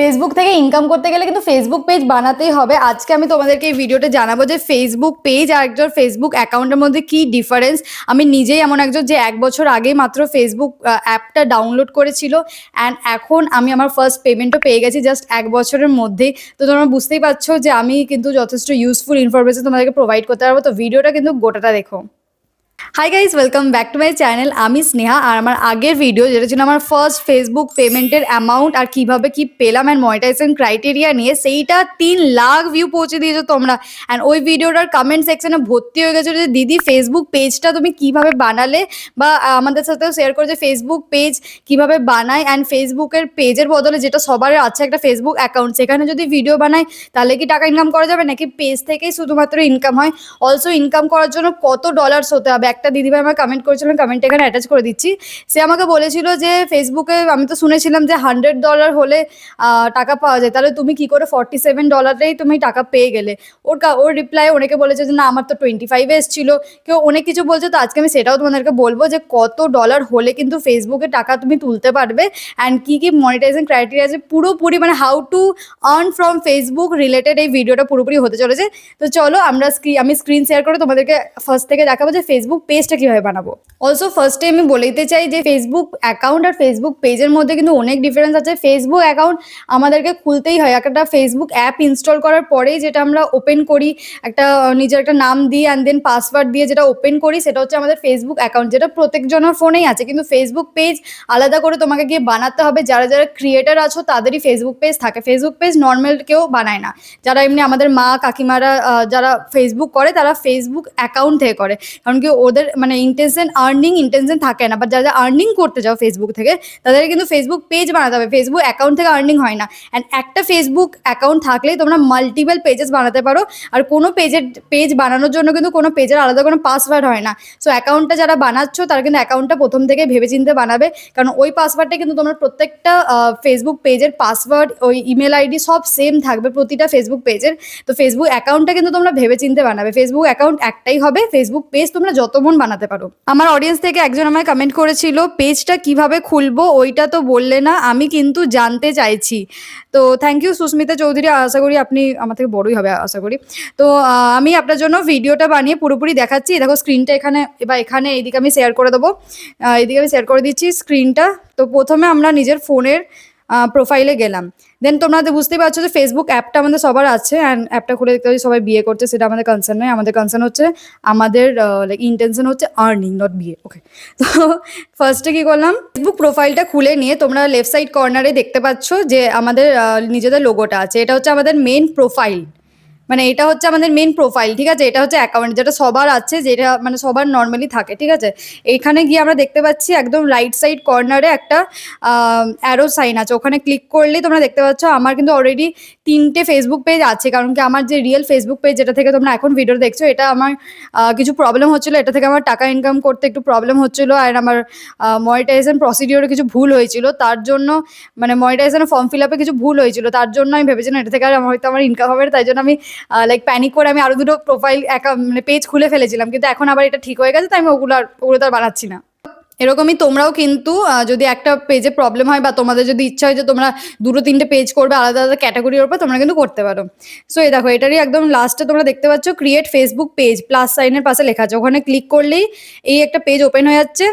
Facebook থেকে income করতে গেলে কিন্তু ফেসবুক পেজ বানাতেই হবে। আজকে আমি তোমাদেরকে এই ভিডিওতে জানাবো যে ফেসবুক পেজ আর একজন ফেসবুক অ্যাকাউন্টের মধ্যে কি ডিফারেন্স। আমি নিজেই এমন একজন যে 1 বছর আগেই মাত্র ফেসবুক অ্যাপটা ডাউনলোড করেছিল, অ্যান্ড এখন আমি আমার ফার্স্ট পেমেন্টও পেয়ে গেছি জাস্ট 1 বছরের মধ্যেই। তো তোমরা বুঝতেই পারছো যে আমি কিন্তু যথেষ্ট ইউজফুল ইনফরমেশন তোমাদেরকে প্রোভাইড করতে পারবো। তো ভিডিওটা কিন্তু গোটাটা দেখো। Hi guys, welcome back to my channel. আমি স্নেহা। আর আমার আগের ভিডিও যেটা ছিল আমার ফার্স্ট ফেসবুক পেমেন্টের অ্যামাউন্ট আর কিভাবে কি পেলাম অ্যান্ড মনিটাইজেশন ক্রাইটেরিয়া নিয়ে, সেইটা 3 লাখ ভিউ পৌঁছে দিয়েছো তোমরা। অ্যান্ড ওই ভিডিওটার কমেন্ট সেকশনে ভর্তি হয়ে গেছে যে দিদি ফেসবুক পেজটা তুমি কিভাবে বানালে, বা আমাদের সাথেও শেয়ার করে যে ফেসবুক পেজ কিভাবে বানায়। অ্যান্ড ফেসবুকের পেজের বদলে যেটা সবার আছে একটা ফেসবুক অ্যাকাউন্ট, সেখানে যদি ভিডিও বানায় তাহলে কি টাকা ইনকাম করা যাবে, নাকি পেজ থেকেই শুধুমাত্র ইনকাম হয়? অলসো ইনকাম করার জন্য কত ডলার্স হতে হবে? একটা দিদিভাই আমার কমেন্ট করেছিলেন, কমেন্ট এখানে অ্যাটাচ করে দিচ্ছি। সে আমাকে বলেছিল যে ফেসবুকে আমি তো শুনেছিলাম যে $100 হলে টাকা পাওয়া যায়, তাহলে তুমি কি করে $47 তুমি টাকা পেয়ে গেলে? ওর রিপ্লাই অনেকে বলেছে যে না আমার তো 25 এসেছিল, কেউ অনেক কিছু বলছে। তো আজকে আমি সেটাও তোমাদেরকে বলবো যে কত ডলার হলে কিন্তু ফেসবুকে টাকা তুমি তুলতে পারবে, অ্যান্ড কি কি মনিটাইজেশন ক্রাইটেরিয়া আছে পুরোপুরি, মানে how to earn from Facebook related এই ভিডিওটা পুরোপুরি হতে চলেছে। তো চলো আমি স্ক্রিন শেয়ার করে তোমাদেরকে ফার্স্ট থেকে দেখাবো যে ফেসবুক পেজটা কিভাবে বানাবো। অলসো ফার্স্টে আমি বলে দিতে চাই যে ফেসবুক অ্যাকাউন্ট আর ফেসবুক পেজের মধ্যে কিন্তু অনেক ডিফারেন্স আছে। ফেসবুক অ্যাকাউন্ট আমাদেরকে খুলতেই হয়, একটা ফেসবুক অ্যাপ ইনস্টল করার পরেই যেটা আমরা ওপেন করি, একটা নিজের একটা নাম দিয়ে অ্যান্ড দেন পাসওয়ার্ড দিয়ে যেটা ওপেন করি, সেটা হচ্ছে আমাদের ফেসবুক অ্যাকাউন্ট, যেটা প্রত্যেকজনের ফোনেই আছে। কিন্তু ফেসবুক পেজ আলাদা করে তোমাকে গিয়ে বানাতে হবে। যারা যারা ক্রিয়েটার আছো তাদেরই ফেসবুক পেজ থাকে। ফেসবুক পেজ নর্মাল কেউ বানায় না। যারা এমনি আমাদের মা কাকিমারা যারা ফেসবুক করে তারা ফেসবুক অ্যাকাউন্ট থেকে করে, কারণ কি ওদের মানে আর্নিং ইন্টেনশন থাকে না। বাট যারা আর্নিং করতে যাও ফেসবুক থেকে তাদের কিন্তু ফেসবুক পেজ বানাতে হবে। ফেসবুক অ্যাকাউন্ট থেকে আর্নিং হয় না। অ্যান্ড একটা ফেসবুক অ্যাকাউন্ট থাকলেই তোমরা মাল্টিপল পেজেস বানাতে পারো। আর কোনো পেজ বানানোর জন্য কিন্তু কোনো পেজের আলাদা কোনো পাসওয়ার্ড হয় না। সো অ্যাকাউন্টটা যারা বানাচ্ছ তারা কিন্তু অ্যাকাউন্টটা প্রথম থেকে ভেবেচিন্তে বানাবে, কারণ ওই পাসওয়ার্ডটা কিন্তু তোমার প্রত্যেকটা ফেসবুক পেজের পাসওয়ার্ড, ওই ইমেল আইডি সব সেম থাকবে প্রতিটা ফেসবুক পেজের। তো ফেসবুক অ্যাকাউন্টটা কিন্তু তোমরা ভেবেচিন্তে বানাবে। ফেসবুক অ্যাকাউন্ট একটাই হবে, ফেসবুক পেজ তোমরা যত মন বানাতে পারো। আমার অডিয়েন্স থেকে একজন আমায় কমেন্ট করেছিল পেজটা কিভাবে খুলবো, ওইটা তো বললে না, আমি কিন্তু জানতে চাইছি। তো থ্যাংক ইউ সুস্মিতা চৌধুরী, আশা করি আপনি আমার থেকে বড়ই হবে আশা করি। তো আমি আপনার জন্য ভিডিওটা বানিয়ে পুরোপুরি দেখাচ্ছি। দেখো স্ক্রিনটা এখানে, এবার এখানে এইদিকে আমি শেয়ার করে দেবো, এইদিকে আমি শেয়ার করে দিচ্ছি স্ক্রিনটা। তো প্রথমে আমরা নিজের ফোনের প্রোফাইলে গেলাম। দেন তোমরা বুঝতেই পারছো যে ফেসবুক অ্যাপটা আমাদের সবার আছে, অ্যান্ড অ্যাপটা খুলে দেখতে পাচ্ছি সবাই বিয়ে করছে, সেটা আমাদের কনসার্ন নয়। আমাদের কনসার্ন হচ্ছে, আমাদের লাইক ইন্টেনশন হচ্ছে আর্নিং, নট বিয়ে। ওকে, তো ফার্স্টে কী করলাম, ফেসবুক প্রোফাইলটা খুলে নিয়ে তোমরা লেফট সাইড কর্নারে দেখতে পাচ্ছ যে আমাদের নিজেদের লোগোটা আছে। এটা হচ্ছে আমাদের মেন প্রোফাইল, মানে এটা হচ্ছে আমাদের মেন প্রোফাইল, ঠিক আছে? এটা হচ্ছে অ্যাকাউন্ট যেটা সবার আছে, যেটা মানে সবার নর্মালি থাকে, ঠিক আছে? এইখানে গিয়ে আমরা দেখতে পাচ্ছি একদম রাইট সাইড কর্নারে একটা অ্যারো সাইন আছে, ওখানে ক্লিক করলেই তোমরা দেখতে পাচ্ছ আমার কিন্তু অলরেডি 3টে ফেসবুক পেজ আছে। কারণ কি আমার যে রিয়েল ফেসবুক পেজ যেটা থেকে তোমরা এখন ভিডিও দেখছো, এটা আমার কিছু প্রবলেম হচ্ছিলো, এটা থেকে আমার টাকা ইনকাম করতে একটু প্রবলেম হচ্ছিলো, আর আমার মনিটাইজেশন প্রসিডিওরে কিছু ভুল হয়েছিল, তার জন্য মানে মনিটাইজেশনের ফর্ম ফিল আপে কিছু ভুল হয়েছিল, তার জন্য আমি ভেবেছিলাম এটা থেকে আর হয়তো আমার ইনকাম হবে, তাই জন্য আমি লাইক প্যানিক করে আমি আরো দুটো প্রোফাইল মানে পেজ খুলে ফেলেছিলাম। কিন্তু এখন আবার এটা ঠিক হয়ে গেছে, তাই আমি ওগুলো তো আর বানাচ্ছি না। এরকমই তোমরাও কিন্তু যদি একটা পেজে প্রবলেম হয়, বা তোমাদের যদি ইচ্ছা হয় যে তোমরা 2-3টে পেজ করবে আলাদা আলাদা ক্যাটাগরির উপর, তোমরা কিন্তু করতে পারো। সো এই দেখো, এটারই একদম লাস্টে তোমরা দেখতে পাচ্ছ ক্রিয়েট ফেসবুক পেজ, প্লাস সাইনের পাশে লেখা আছে, ওখানে ক্লিক করলেই এই একটা পেজ ওপেন হয়ে যাচ্ছে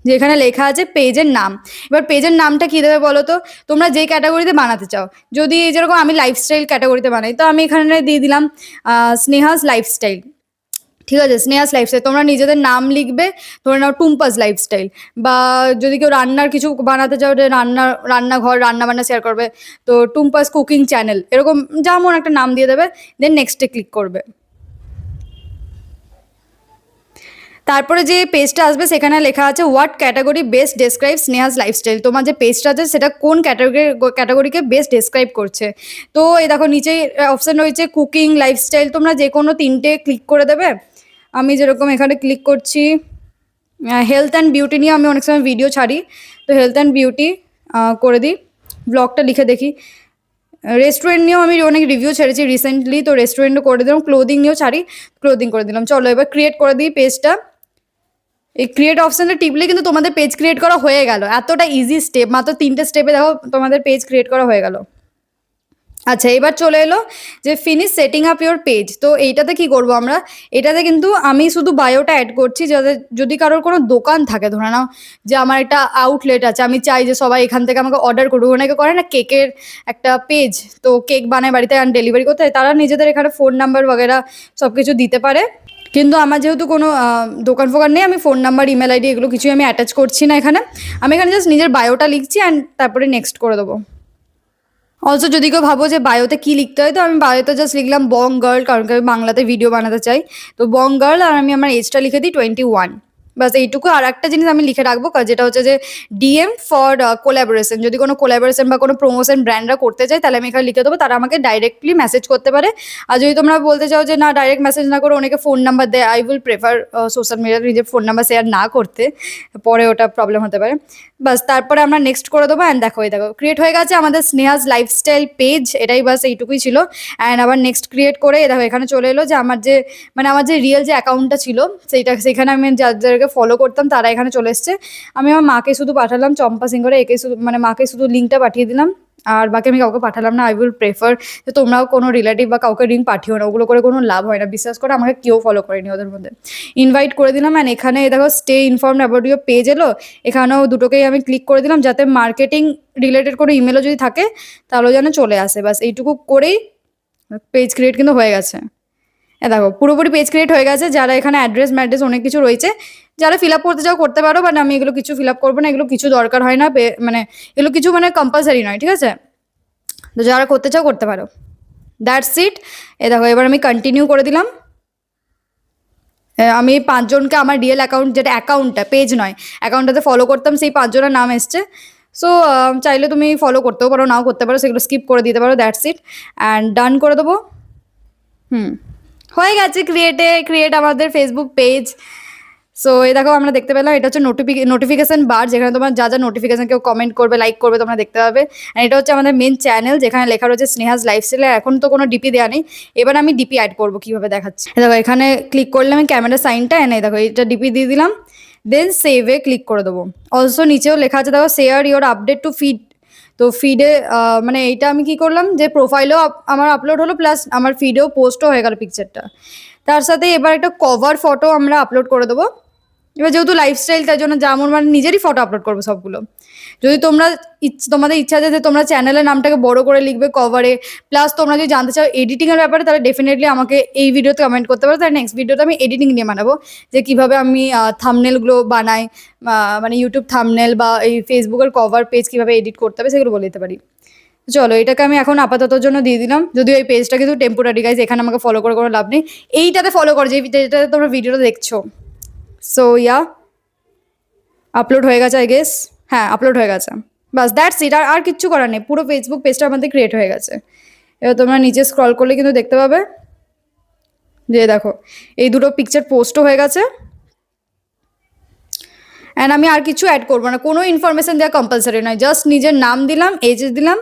যেখানে লেখা আছে পেজের নাম। এবার পেজের নামটা কী দেবে বলো তো? তোমরা যে ক্যাটাগরিতে বানাতে চাও, যদি যেরকম আমি লাইফস্টাইল ক্যাটাগরিতে বানাই, তো আমি এখানে দিয়ে দিলাম স্নেহাস লাইফস্টাইল, ঠিক আছে? স্নেহাস লাইফস্টাইল। তোমরা নিজেদের নাম লিখবে, ধরে নাও টুম্পাস লাইফস্টাইল। বা যদি কেউ রান্নার কিছু বানাতে চাও, যে রান্নাঘর রান্নাবান্না শেয়ার করবে, তো টুম্পাস কুকিং চ্যানেল, এরকম যেমন একটা নাম দিয়ে দেবে, দেন নেক্সটে ক্লিক করবে। তারপরে যে পেজটা আসবে সেখানে লেখা আছে হোয়াট ক্যাটাগরি বেস্ট ডেসক্রাইব স্নেহাস লাইফস্টাইল। তোমার যে পেজটা আছে সেটা কোন ক্যাটাগরিকে বেস্ট ডেসক্রাইব করছে। তো এই দেখো নিচেই অপশান রয়েছে কুকিং, লাইফস্টাইল, তোমরা যে কোনো 3টে ক্লিক করে দেবে। আমি যেরকম এখানে ক্লিক করছি হেলথ অ্যান্ড বিউটি নিয়ে, আমি অনেক সময় ভিডিও ছাড়ি, তো হেলথ অ্যান্ড বিউটি করে দিই, ব্লগটা লিখে দেখি। রেস্টুরেন্ট নিয়েও আমি অনেক রিভিউ ছেড়েছি রিসেন্টলি, তো রেস্টুরেন্টও করে দিলাম। ক্লোদিং নিয়েও ছাড়ি, ক্লোদিং করে দিলাম। চলো এবার ক্রিয়েট করে দিই পেজটা। এই ক্রিয়েট অপশানটা টিপলে কিন্তু তোমাদের পেজ ক্রিয়েট করা হয়ে গেল। এতটা ইজি স্টেপ, মাত্র 3টে স্টেপে দেখো তোমাদের পেজ ক্রিয়েট করা হয়ে গেল। আচ্ছা, এবার চলে এলো যে finish setting up your page. তো এইটাতে কি করব আমরা, এটাতে কিন্তু আমি শুধু বায়োটা অ্যাড করছি, যাতে যদি কারোর কোনো দোকান থাকে, ধরে নাও যে আমার একটা আউটলেট আছে, আমি চাই যে সবাই এখান থেকে আমাকে অর্ডার করুক। অনেকে করে না কেকের একটা পেজ, তো কেক বানায় বাড়িতে আর ডেলিভারি করতে হয়, তারা নিজেদের এখানে ফোন নাম্বার বগেরা সব কিছু দিতে পারে। কিন্তু আমার যেহেতু কোনো দোকান ফোকান নেই, আমি ফোন নাম্বার, ইমেল আইডি এগুলো কিছুই আমি অ্যাটাচ করছি না এখানে। আমি এখানে জাস্ট নিজের বায়োটা লিখছি অ্যান্ড তারপরে নেক্সট করে দেবো। অলসো যদি কেউ ভাবো যে বায়োতে কী লিখতে হয়, তো আমি বায়োতে জাস্ট লিখলাম বং গার্ল, কারণ কি আমি বাংলাতে ভিডিও বানাতে চাই। তো বং গার্ল, আর আমি আমার এজটা লিখে দিই 21। বাস এইটুকু। আর একটা জিনিস আমি লিখে রাখবো, যেটা হচ্ছে যে ডিএম ফর কোলাবোরেশন। যদি কোনো কোলাবোরেশন বা কোনো প্রমোশন ব্র্যান্ডরা করতে চায়, তাহলে আমি এখানে লিখে দেবো, তারা আমাকে ডাইরেক্টলি মেসেজ করতে পারে। আর যদি তোমরা বলতে চাও যে না, ডাইরেক্ট মেসেজ না করে অনেকে ফোন নাম্বার দেয়, আই উইল প্রেফার সোশ্যাল মিডিয়াতে নিজের ফোন নাম্বার শেয়ার না করতে, পরে ওটা প্রবলেম হতে পারে। বাস তারপরে আমরা নেক্সট করে দেবো। অ্যান্ড দেখো, এই দেখো ক্রিয়েট হয়ে গেছে আমাদের স্নেহাজ লাইফস্টাইল পেজ। এটাই বাস, এইটুকুই ছিল। অ্যান্ড আবার নেক্সট ক্রিয়েট করে দেখো এখানে চলে এলো যে আমার যে আমার যে রিয়েল যে অ্যাকাউন্টটা ছিল সেখানে আমি যাদেরকে ফলো করতাম তারা এখানে চলে এসছে। আমি আমার মাকে শুধু পাঠালাম, চম্পা সিং করে, একে শুধু মাকে শুধু লিঙ্কটা পাঠিয়ে দিলাম, আর বাকি আমি কাউকে পাঠালাম না। আই উইল প্রেফার যে তোমরাও কোনো রিলেটিভ বা কাউকে লিঙ্ক পাঠিও না, ওগুলো করে কোনো লাভ হয় না। বিশ্বাস করে আমাকে কেউ ফলো করেনি ওদের মধ্যে। ইনভাইট করে দিলাম। অ্যান্ড এখানে দেখো stay informed about your page এলো, এখানেও দুটোকেই আমি ক্লিক করে দিলাম, যাতে মার্কেটিং রিলেটেড কোনো ইমেলও যদি থাকে তাহলেও যেন চলে আসে। বাস এইটুকু করেই পেজ ক্রিয়েট কিন্তু হয়ে গেছে। দেখো পুরোপুরি পেজ ক্রিয়েট হয়ে গেছে। যারা এখানে অ্যাড্রেস ম্যাড্রেস অনেক কিছু রয়েছে, যারা ফিল আপ করতে চাও করতে পারো, বাট আমি এগুলো কিছু ফিল আপ করবো না, এগুলো কিছু দরকার হয় না, এগুলো কিছু কম্পালসারি নয়, ঠিক আছে? তো যারা করতে চাও করতে পারো। That's it. দেখো এবার আমি কন্টিনিউ করে দিলাম। আমি 5জনকে আমার রিয়েল অ্যাকাউন্ট, যেটা অ্যাকাউন্টটা পেজ নয়, অ্যাকাউন্টটাতে ফলো করতাম, সেই 5জনের নাম এসছে। সো চাইলে তুমি ফলো করতেও পারো, নাও করতে পারো, সেগুলো স্কিপ করে দিতে পারো। That's it. অ্যান্ড ডান করে দেবো। হয়ে গেছে ক্রিয়েট আমাদের ফেসবুক পেজ। সো এই দেখো আমরা দেখতে পেলাম, এটা হচ্ছে নোটিফিকেশন বার, যেখানে তোমার যা যা নোটিফিকেশন, কেউ কমেন্ট করবে, লাইক করবে, তোমরা দেখতে পাবে। আর এটা হচ্ছে আমাদের মেন চ্যানেল, যেখানে লেখা রয়েছে স্নেহাজ লাইফস্টাইল। এখন তো কোনো ডিপি দেওয়া নেই, এবার আমি ডিপি অ্যাড করবো, কীভাবে দেখাচ্ছি। দেখো এখানে ক্লিক করলে আমি ক্যামেরা সাইনটা এনে, দেখো এটা ডিপি দিয়ে দিলাম, দেন সেভে ক্লিক করে দেবো। অলসো নিচেও লেখা আছে দেখো, share your update to feed. তো ফিডে এইটা আমি কি করলাম, যে প্রোফাইলেও আমার আপলোড হলো, প্লাস আমার ফিডেও পোস্টও হয়ে গেল পিকচারটা। তার সাথে এবার একটা কভার ফটো আমরা আপলোড করে দেবো। এবার যেহেতু লাইফস্টাইল, তাই জন্য যেমন নিজেরই ফটো আপলোড করবো সবগুলো। যদি তোমাদের ইচ্ছা আছে যে তোমরা চ্যানেলের নামটাকে বড় করে লিখবে কভারে, প্লাস তোমরা যদি জানতে চাও এডিটিংয়ের ব্যাপারে, তাহলে ডেফিনেটলি আমাকে এই ভিডিওতে কমেন্ট করতে পারো। তাহলে নেক্সট ভিডিওতে আমি এডিটিং নিয়ে বানাবো, যে কীভাবে আমি থাম্বনেলগুলো বানাই, ইউটিউব থাম্বনেল বা এই ফেসবুকের কভার পেজ কীভাবে এডিট করতে হবে সেগুলো বলে দিতে পারি। চলো এটাকে আমি এখন আপাততর জন্য দিয়ে দিলাম, যদিও এই পেজটা কিন্তু টেম্পোরারি গাইজ, এখানে আমাকে ফলো করে কোনো লাভ নেই। এইটাতে ফলো করো, যেটাতে তোমরা ভিডিওটা দেখছো। সো ইয়া, আপলোড হয়ে গেছে আই গেস। হ্যাঁ, আপলোড হয়ে গেছে। বাস দ্যাটস ইট। আর কিচ্ছু করার নেই, পুরো ফেসবুক পেজটা আমাদের ক্রিয়েট হয়ে গেছে। এবার তোমরা নিচে স্ক্রল করলে কিন্তু দেখতে পাবে যে দেখো এই দুটো পিকচার পোস্টও হয়ে গেছে। অ্যান্ড আমি আর কিছু অ্যাড করবো না, কোনো ইনফরমেশান দেওয়া কম্পালসারি নয়, জাস্ট নিজের নাম দিলাম, এজ দিলাম,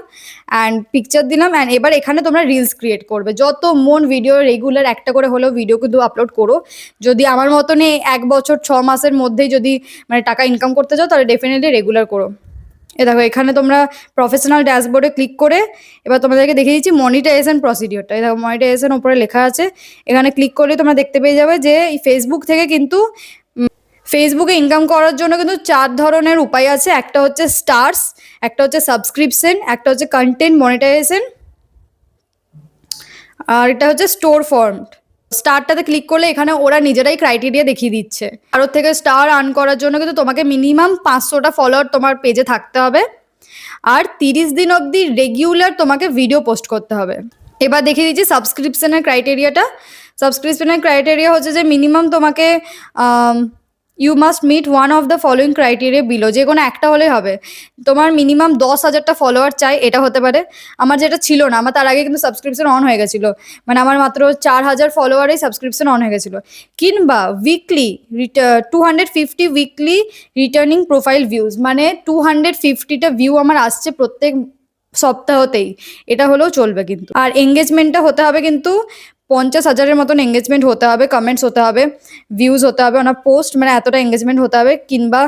অ্যান্ড পিকচার দিলাম। অ্যান্ড এবার এখানে তোমরা রিলস ক্রিয়েট করবে, যত মন ভিডিও রেগুলার একটা করে হলেও ভিডিও কিন্তু আপলোড করো। যদি আমার মতনে 1 বছর 6 মাসের মধ্যেই যদি টাকা ইনকাম করতে চাও, তাহলে ডেফিনেটলি রেগুলার করো। দেখো এখানে তোমরা প্রফেশনাল ড্যাশবোর্ডে ক্লিক করে এবার তোমাদেরকে দেখিয়ে দিচ্ছি মনিটাইজেশন প্রসিডিওরটা। দেখো মনিটাইজেশন উপরে লেখা আছে, এখানে ক্লিক করলে তোমরা দেখতে পেয়ে যাবে যে ফেসবুক থেকে কিন্তু ফেসবুকে ইনকাম করার জন্য কিন্তু 4 ধরনের উপায় আছে। একটা হচ্ছে স্টার্স, একটা হচ্ছে সাবস্ক্রিপশন, একটা হচ্ছে কন্টেন্ট মনিটাইজেশন, আর এটা হচ্ছে স্টোর ফর্ম। স্টারটাতে ক্লিক করলে এখানে ওরা নিজেরাই ক্রাইটেরিয়া দেখিয়ে দিচ্ছে। কারোর থেকে স্টার আর্ন করার জন্য কিন্তু তোমাকে মিনিমাম 500টা ফলোয়ার তোমার পেজে থাকতে হবে, আর 30 দিন অবধি রেগুলার তোমাকে ভিডিও পোস্ট করতে হবে। এবার দেখিয়ে দিচ্ছি সাবস্ক্রিপশনের ক্রাইটেরিয়াটা। সাবস্ক্রিপশনের ক্রাইটেরিয়া হচ্ছে যে মিনিমাম তোমাকে you must meet one of the following criteria below, যে কোনো একটা হলেই হবে। তোমার মিনিমাম 10,000টা ফলোয়ার চাই, এটা হতে পারে। আমার যেটা ছিল না, আমার তার আগে কিন্তু সাবস্ক্রিপশন অন হয়ে গেছিলো, আমার মাত্র 4,000 ফলোয়ারেই সাবস্ক্রিপশন অন হয়ে গেছিলো। কিংবা weekly 250 weekly returning profile views, 250টা ভিউ আমার আসছে প্রত্যেক সপ্তাহতেই, এটা হলেও চলবে কিন্তু। আর এঙ্গেজমেন্টটা হতে হবে কিন্তু 50,000-এর মতন এঙ্গেজমেন্ট হতে হবে, কমেন্টস হতে হবে, ভিউজ হতে হবে, ওনার পোস্ট মানে এতটা এঙ্গেজমেন্ট হতে হবে, কিংবা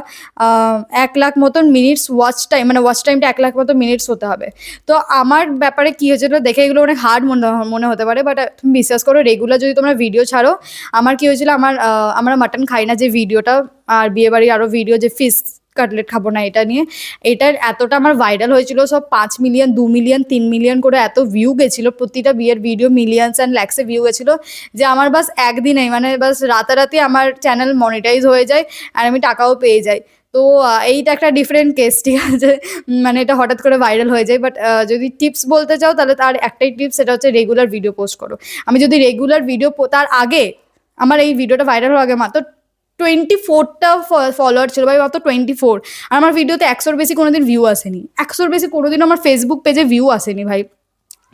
1 লাখ মতন মিনিটস ওয়াচ টাইম, মানে ওয়াচ টাইমটা 1 লাখ মতো মিনিটস হতে হবে। তো আমার ব্যাপারে কি হয়েছিল দেখে এগুলো অনেক হার্ড মনে হতে পারে, বাট তুমি বিশ্বাস করো রেগুলার যদি তোমরা ভিডিও ছাড়ো, আমার কি হয়েছিল, আমরা মাটন খাই না যে ভিডিওটা, আর বিয়েবাড়ির আরও ভিডিও যে ফিশ কাটলেট খাবো না এটা নিয়ে, এটার এতটা আমার ভাইরাল হয়েছিল, সব 5 মিলিয়ন, 2 মিলিয়ন, 3 মিলিয়ন করে এত ভিউ গেছিলো, প্রতিটা বিয়ের ভিডিও মিলিয়নস অ্যান্ড ল্যাক্সে ভিউ গেছিলো, যে আমার বাস একদিনেই মানে বাস রাতারাতি আমার চ্যানেল মনিটাইজ হয়ে যায় আর আমি টাকাও পেয়ে যাই। তো এইটা একটা ডিফারেন্ট কেস, ঠিক আছে, মানে এটা হঠাৎ করে ভাইরাল হয়ে যায়। বাট যদি টিপস বলতে চাও তাহলে তার একটাই টিপস, সেটা হচ্ছে রেগুলার ভিডিও পোস্ট করো। আমি যদি রেগুলার ভিডিও, তার আগে আমার এই ভিডিওটা ভাইরাল হওয়ার আগে মাত্র 24টা ফলোয়ার ছিল ভাই, মাত্র 24, আর আমার ভিডিওতে 100-র বেশি কোনোদিন ভিউ আসেনি, 100-র বেশি কোনোদিন আমার ফেসবুক পেজে ভিউ আসেনি ভাই,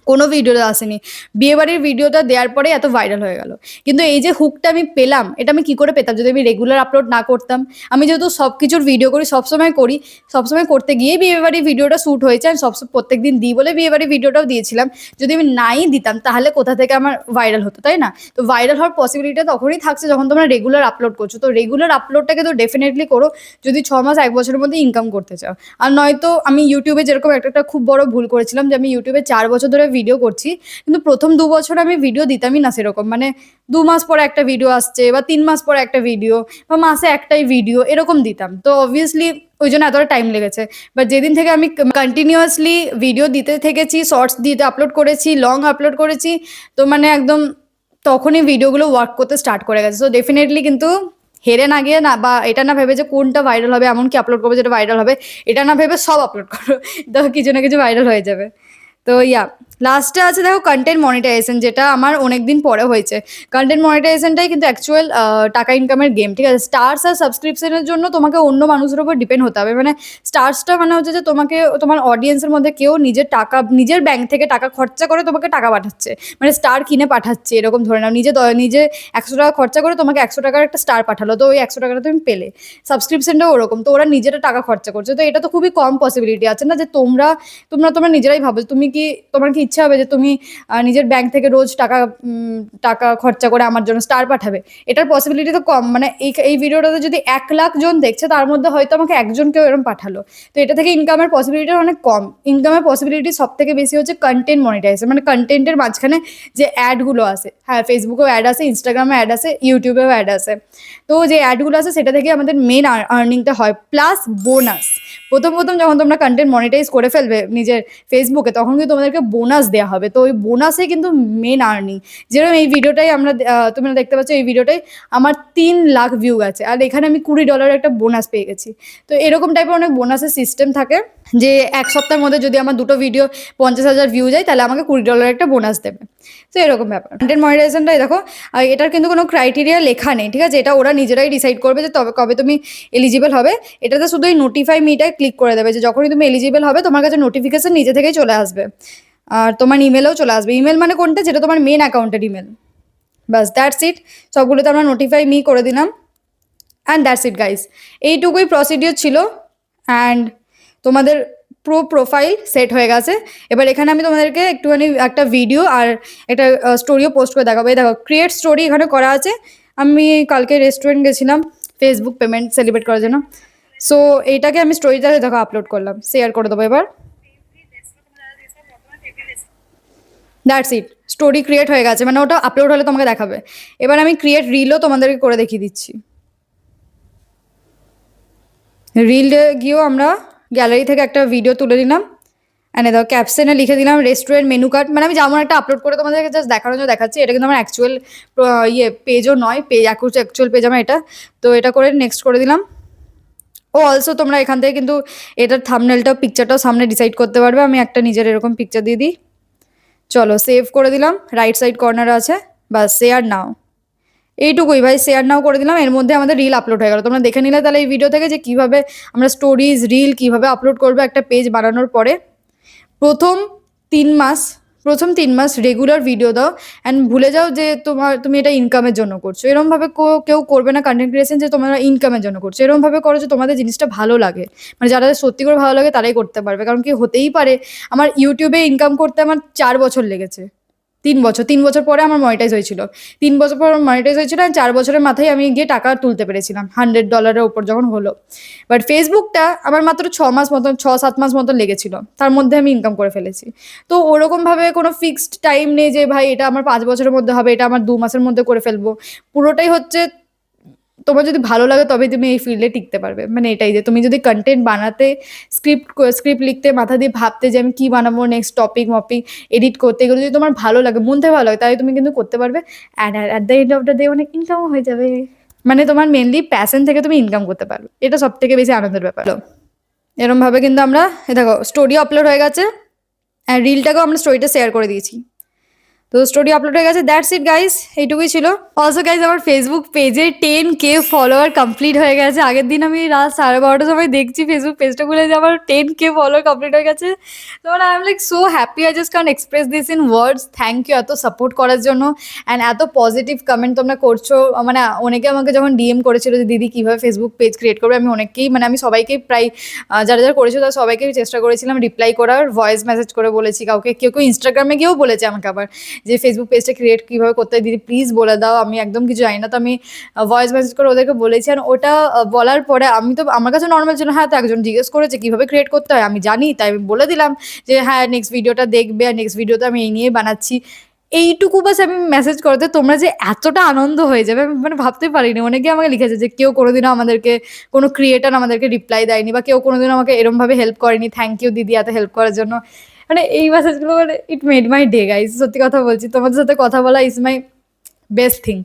কোনো ভিডিওতে আসেনি। বিয়েবাড়ির ভিডিওটা দেওয়ার পরে এত ভাইরাল হয়ে গেল। কিন্তু এই যে হুকটা আমি পেলাম, এটা আমি কি করে পেতাম যদি আমি রেগুলার আপলোড না করতাম। আমি যেহেতু সব কিছুর ভিডিও করি, সবসময় করি, সবসময় করতে গিয়েই বিয়েবাড়ির ভিডিওটা শ্যুট হয়েছে, আমি প্রত্যেক দিন দিই বলে বিয়েবাড়ির ভিডিওটাও দিয়েছিলাম। যদি আমি নাই দিতাম তাহলে কোথা থেকে আমার ভাইরাল হতো, তাই না? তো ভাইরাল হওয়ার পসিবিলিটি তখনই থাকছে যখন তোমরা রেগুলার আপলোড করছো। তো রেগুলার আপলোডটাকে তো ডেফিনেটলি করো যদি 6 মাস 1 বছরের মধ্যে ইনকাম করতে চাও। আর নয়তো আমি ইউটিউবে যেরকম একটা খুব বড় ভুল করেছিলাম, যে আমি ইউটিউবে 4 বছর ধরে ভিডিও করছি, কিন্তু প্রথম 2 বছর আমি ভিডিও দিতামই না সেরকম, মানে 2 মাস পরে একটা ভিডিও আসছে, বা 3 মাস পরে একটা ভিডিও, বা মাসে একটাই ভিডিও এরকম দিতাম। তো অবভিয়াসলি ওই জন্য এতটা টাইম লেগেছে। বাট যেদিন থেকে আমি কন্টিনিউয়াসলি ভিডিও দিতে থেকেছি, শর্টস দিতে আপলোড করেছি, লং আপলোড করেছি, তো মানে একদম তখনই ভিডিওগুলো ওয়ার্ক করতে স্টার্ট করে গেছে। সো ডেফিনেটলি কিন্তু হেরে না গিয়ে, না বা এটা না ভেবে যে কোনটা ভাইরাল হবে, এমনকি আপলোড করবো যেটা ভাইরাল হবে, এটা না ভেবে সব আপলোড করো, তো কিছু না কিছু ভাইরাল হয়ে যাবে। তো লাস্টে আছে দেখো কন্টেন্ট মনিটাইজেশন, যেটা আমার অনেক দিন পরে হয়েছে। কন্টেন্ট মনিটাইজেশনটাই কিন্তু অ্যাকচুয়াল টাকা ইনকামের গেম, ঠিক আছে? স্টার্স আর সাবস্ক্রিপশনের জন্য তোমাকে অন্য মানুষের উপর ডিপেন্ড হতে হবে। মানে স্টার্সটা মানে হচ্ছে যে তোমাকে, তোমার অডিয়েন্সের মধ্যে কেউ নিজের টাকা, নিজের ব্যাংক থেকে টাকা খরচা করে তোমাকে টাকা পাঠাচ্ছে, মানে স্টার কিনে পাঠাচ্ছে, এরকম ধরে নাও। নিজে 100 টাকা খরচা করে তোমাকে 100 টাকার একটা স্টার পাঠালো, তো ওই 100 টাকাটা তুমি পেলে। সাবস্ক্রিপশনটাও ওরকম, তো ওরা নিজেরা টাকা খরচা করছে, তো এটা তো খুবই কম পসিবিলিটি আছে না যে তোমরা নিজেরাই ভাবো, তোমার কি ইচ্ছা হবে যে তুমি নিজের ব্যাংক থেকে রোজ টাকা খরচা করে আমার জন্য স্টার পাঠাবে? এটার পসিবিলিটি তো কম। মানে এই ভিডিওটাতে যদি 1 লাখ জন দেখছে, তার মধ্যে হয়তো আমাকে একজনকেও এরকম পাঠালো, তো এটা থেকে ইনকামের পসিবিলিটি অনেক কম। ইনকামের পসিবিলিটি সব থেকে বেশি হচ্ছে কন্টেন্ট মনিটাইজেশন, মানে কন্টেন্টের মাঝখানে যে অ্যাডগুলো আসে। হ্যাঁ, ফেসবুকেও অ্যাড আসে, ইনস্টাগ্রামে অ্যাড আসে, ইউটিউবেও অ্যাড আসে। তো যে অ্যাডগুলো আসে সেটা থেকে আমাদের মেন আর্নিংটা হয়, প্লাস বোনাস। প্রথম যখন তোমরা কন্টেন্ট মনিটাইজ করে ফেলবে নিজের ফেসবুকে, তখন কিন্তু তোমাদেরকে বোনাস দেওয়া হবে। তো ওই বোনাসে কিন্তু মেন আর্নিং। যেরকম এই ভিডিওটাই তোমরা দেখতে পাচ্ছ, এই ভিডিওটাই আমার 3 লাখ ভিউ গেছে, আর এখানে আমি $20 একটা বোনাস পেয়ে গেছি। তো এরকম টাইপের অনেক বোনাসের সিস্টেম থাকে, যে 1 সপ্তাহের মধ্যে যদি আমার 2টো ভিডিও 50,000 ভিউ যায়, তাহলে আমাকে $20 একটা বোনাস দেবে। তো এরকম ব্যাপার কন্টেন্ট মনিটাইজেশনটাই দেখো, এটার কিন্তু কোনো ক্রাইটেরিয়া লেখা নেই, ঠিক আছে? এটা ওরা নিজেরাই ডিসাইড করবে যে কবে তুমি এলিজিবল হবে। এটাতে শুধু এই নোটিফাই মিটায় ক্লিক করে দেবে, যে যখনই তুমি এলিজিবল হবে তোমার কাছে নোটিফিকেশন নিজে থেকেই চলে আসবে, আর তোমার ইমেলেও চলে আসবে। ইমেল মানে কোনটা? যেটা তোমার মেন অ্যাকাউন্টের ইমেল। Bus that's it. সবগুলোতে আমরা নোটিফাই মি করে দিলাম, অ্যান্ড দ্যাটস ইট গাইস। এইটুকুই প্রসিডিওর ছিল, অ্যান্ড তোমাদের প্রোফাইল সেট হয়ে গেছে। এবার এখানে আমি তোমাদেরকে একটুখানি একটা ভিডিও আর একটা স্টোরিও পোস্ট করে দেখাবো। এই দেখো, ক্রিয়েট স্টোরি এখানে করা আছে। আমি কালকে রেস্টুরেন্ট গেছিলাম ফেসবুক পেমেন্ট সেলিব্রেট করার জন্য, সো এইটাকে আমি স্টোরিটাকে দেখো আপলোড করলাম, শেয়ার করে দেবো এবার। দ্যাটস ইট, স্টোরি ক্রিয়েট হয়ে গেছে, মানে ওটা আপলোড হলে তোমাকে দেখাবে। এবার আমি ক্রিয়েট রিলও তোমাদেরকে করে দেখিয়ে দিচ্ছি। রিলে গিয়েও আমরা গ্যালারি থেকে একটা ভিডিও তুলে দিলাম, অ্যান্ড দেখো ক্যাপশনে লিখে দিলাম রেস্টুরেন্ট মেনু কার্ড। মানে আমি যেমন একটা আপলোড করে তোমাদেরকে জাস্ট দেখানোর জন্য দেখাচ্ছি, এটা কিন্তু আমার অ্যাকচুয়াল পেজও নয়, অ্যাকচুয়াল পেজ আমার এটা। তো এটা করে নেক্সট করে দিলাম। ও অলসো তোমরা এখান থেকে কিন্তু এটার থাম্বনেলটাও, পিকচারটাও সামনে ডিসাইড করতে পারবে। আমি একটা নিজের এরকম পিকচার দিয়ে দিই। চলো সেভ করে দিলাম, রাইট সাইড কর্নারে আছে, বাস শেয়ার নাও। এইটুকুই ভাই, শেয়ার নাও করে দিলাম। এর মধ্যে আমাদের রিল আপলোড হয়ে গেল। তোমরা দেখে নিলে তাহলে এই ভিডিও থেকে যে কীভাবে আমরা স্টোরিজ, রিল কীভাবে আপলোড করবো একটা পেজ বানানোর পরে। প্রথম 3 মাস রেগুলার ভিডিও দাও, অ্যান্ড ভুলে যাও যে তুমি এটা ইনকামের জন্য করছো। এরমভাবে কেউ করবে না কন্টেন্ট ক্রিয়েশন যে তোমরা ইনকামের জন্য করছো। এরমভাবে করো যে তোমাদের জিনিসটা ভালো লাগে, মানে যারা সত্যি করে ভালো লাগে তারাই করতে পারবে। কারণ কি হতেই পারে, আমার ইউটিউবে ইনকাম করতে আমার 4 বছর লেগেছে, 3 বছর পরে আমার মনিটাইজ হয়েছিল। 3 বছর পর মনিটাইজ হয়েছিল, আর 4 বছরের মাথায় আমি গিয়ে টাকা তুলতে পেরেছিলাম $100 ওপর যখন হলো। বাট ফেসবুকটা আমার মাত্র 6 মাস মতন, 6-7 মাস মতন লেগেছিল, তার মধ্যে আমি ইনকাম করে ফেলেছি। তো ওরকমভাবে কোনো ফিক্সড টাইম নেই যে ভাই এটা আমার 5 বছরের মধ্যে হবে, এটা আমার 2 মাসের মধ্যে করে ফেলবো। পুরোটাই হচ্ছে তোমার যদি ভালো লাগে তবেই তুমি এই ফিল্ডে টিকতে পারবে। মানে এটাই যে তুমি যদি কন্টেন্ট বানাতে, স্ক্রিপ্ট লিখতে, মাথা দিয়ে ভাবতে যে আমি কি বানাবো, নেক্সট টপিক মপিক এডিট করতে, এগুলো যদি তোমার ভালো লাগে, মন থেকে ভালো লাগে, তাহলে তুমি কিন্তু করতে পারবে। And at the end of the day অনেক ইনকামও হয়ে যাবে। মানে তোমার মেনলি প্যাশন থেকে তুমি ইনকাম করতে পারবে, এটা সব থেকে বেশি আনন্দের ব্যাপার। এরমভাবে কিন্তু আমরা দেখো স্টোরি আপলোড হয়ে গেছে, আর রিলটাকেও আমরা স্টোরিটা শেয়ার করে দিয়েছি। তো স্টোরি আপলোড হয়ে গেছে, দ্যাটস ইট গাইস, এইটুকুই ছিল। অলসো গাইস আমার ফেসবুক পেজে 10K ফলোয়ার কমপ্লিট হয়ে গেছে। আগের দিন আমি রাত 12:30টার সময় দেখছি ফেসবুক পেজটা খুলে যে আমার 10K ফলোয়ার কমপ্লিট হয়ে গেছে। তো মানে I am like so happy, I just can express this in words. Thank you এত সাপোর্ট করার জন্য, অ্যান্ড এত পজিটিভ কমেন্ট তোমরা করছো। মানে অনেকে আমাকে যখন ডিএম করেছিল যে দিদি কীভাবে ফেসবুক পেজ ক্রিয়েট করবে, আমি অনেককেই, মানে আমি সবাইকেই প্রায় যারা যারা করেছিল তারা সবাইকেই চেষ্টা করেছিলাম রিপ্লাই করার, ভয়েস মেসেজ করে বলেছি কাউকে, কেউ কেউ ইনস্টাগ্রামে গিয়েও বলেছে আমাকে আবার যে ফেসবুক পেজটা ক্রিয়েট কীভাবে করতে হয় দিদি প্লিজ বলে দাও, আমি একদম কিছু জানি না। তো আমি ভয়েস মেসেজ করে ওদেরকে বলেছি, আর ওটা বলার পরে আমি তো, আমার কাছে নর্মাল ছিল, হ্যাঁ তো একজন জিজ্ঞেস করেছে কীভাবে ক্রিয়েট করতে হয়, আমি জানি, তাই আমি বলে দিলাম যে হ্যাঁ নেক্সট ভিডিওটা দেখবে, আর নেক্সট ভিডিওতে আমি এই নিয়েই বানাচ্ছি। এইটুকু বাস আমি মেসেজ করতে তোমরা যে এতটা আনন্দ হয়ে যাবে আমি মানে ভাবতে পারিনি। অনেকে আমাকে লিখেছে যে কেউ কোনোদিনও আমাদেরকে, কোনো ক্রিয়েটার আমাদেরকে রিপ্লাই দেয়নি, বা কেউ কোনোদিনও আমাকে এরমভাবে হেল্প করেনি, থ্যাংক ইউ দিদি এত হেল্প করার জন্য। মানে এই মেসেজগুলো মানে it made my day guys, সত্যি কথা বলছি, তোমাদের সাথে কথা বলা ইজ মাই বেস্ট থিং।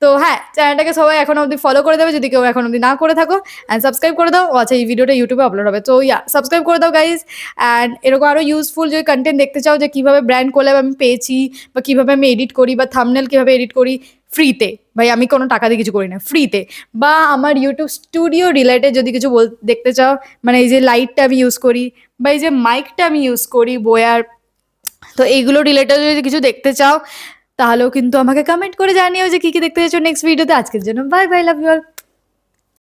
তো হ্যাঁ, চ্যানেলটাকে সবাই এখন অবধি ফলো করে দেবে যদি কেউ এখন অবধি না করে থাকো, অ্যান্ড সাবস্ক্রাইব করে দাও। আচ্ছা এই ভিডিওটা ইউটিউবে আপলোড হবে, তো সাবস্ক্রাইব করে দাও গাইজ। অ্যান্ড এরকম আরও ইউজফুল যদি কন্টেন্ট দেখতে চাও, যে কীভাবে ব্র্যান্ড কোল্যাব আমি পেয়েছি, বা কীভাবে আমি এডিট করি, বা থাম্বনেল কীভাবে এডিট করি ফ্রিতে, ভাই আমি কোনো টাকা দিয়ে কিছু করি না, ফ্রিতে, বা আমার ইউটিউব স্টুডিও রিলেটেড যদি কিছু দেখতে চাও, মানে এই যে লাইটটা আমি ইউজ করি, বা এই যে মাইকটা আমি ইউজ করি বোয়ার, তো এইগুলো রিলেটেড যদি কিছু দেখতে চাও তাহলেও কিন্তু আমাকে কমেন্ট করে জানিও যে কী কী দেখতে চাইছো নেক্সট ভিডিওতে। আজকের জন্য bye bye, love you all.